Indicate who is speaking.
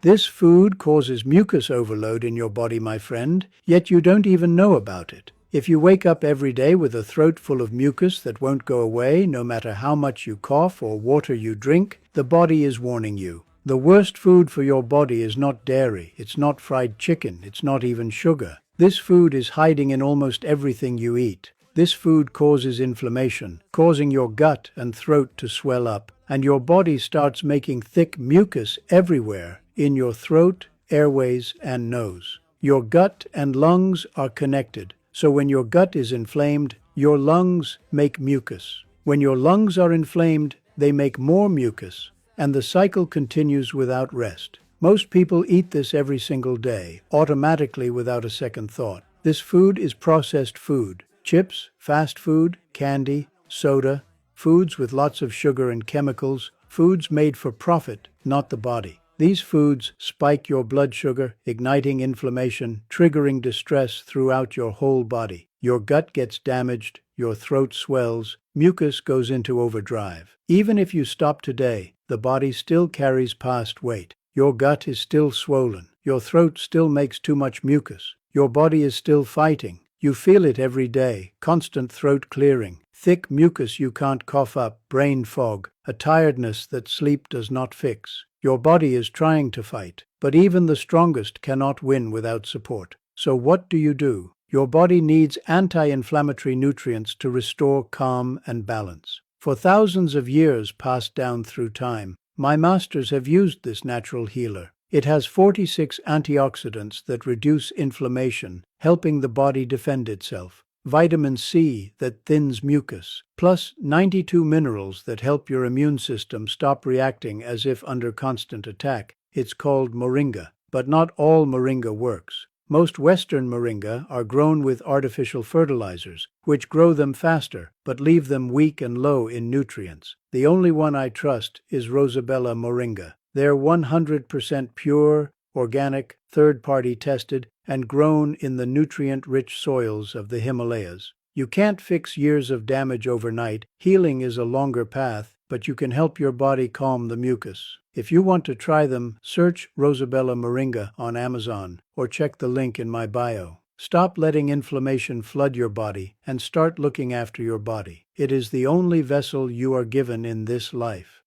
Speaker 1: This food causes mucus overload in your body, my friend, yet you don't even know about it. If you wake up every day with a throat full of mucus that won't go away no matter how much you cough or water you drink, the body is warning you. The worst food for your body is not dairy, it's not fried chicken, it's not even sugar. This food is hiding in almost everything you eat. This food causes inflammation, causing your gut and throat to swell up, and your body starts making thick mucus everywhere in your throat, airways, and nose. Your gut and lungs are connected, so when your gut is inflamed, your lungs make mucus. When your lungs are inflamed, they make more mucus, and the cycle continues without rest. Most people eat this every single day, automatically without a second thought. This food is processed food. Chips, fast food, candy, soda, foods with lots of sugar and chemicals, foods made for profit, not the body. These foods spike your blood sugar, igniting inflammation, triggering distress throughout your whole body. Your gut gets damaged, your throat swells, mucus goes into overdrive. Even if you stop today, the body still carries past weight. Your gut is still swollen. Your throat still makes too much mucus. Your body is still fighting. You feel it every day, constant throat clearing, thick mucus you can't cough up, brain fog, a tiredness that sleep does not fix. Your body is trying to fight, but even the strongest cannot win without support. So what do? Your body needs anti-inflammatory nutrients to restore calm and balance. For thousands of years passed down through time, my masters have used this natural healer. It has 46 antioxidants that reduce inflammation, helping the body defend itself. Vitamin C that thins mucus, plus 92 minerals that help your immune system stop reacting as if under constant attack. It's called moringa, but not all moringa works. Most Western moringa are grown with artificial fertilizers, which grow them faster, but leave them weak and low in nutrients. The only one I trust is Rosabella moringa. They're 100% pure, organic, third-party tested, and grown in the nutrient-rich soils of the Himalayas. You can't fix years of damage overnight. Healing is a longer path, but you can help your body calm the mucus. If you want to try them, search Rosabella moringa on Amazon or check the link in my bio. Stop letting inflammation flood your body and start looking after your body. It is the only vessel you are given in this life.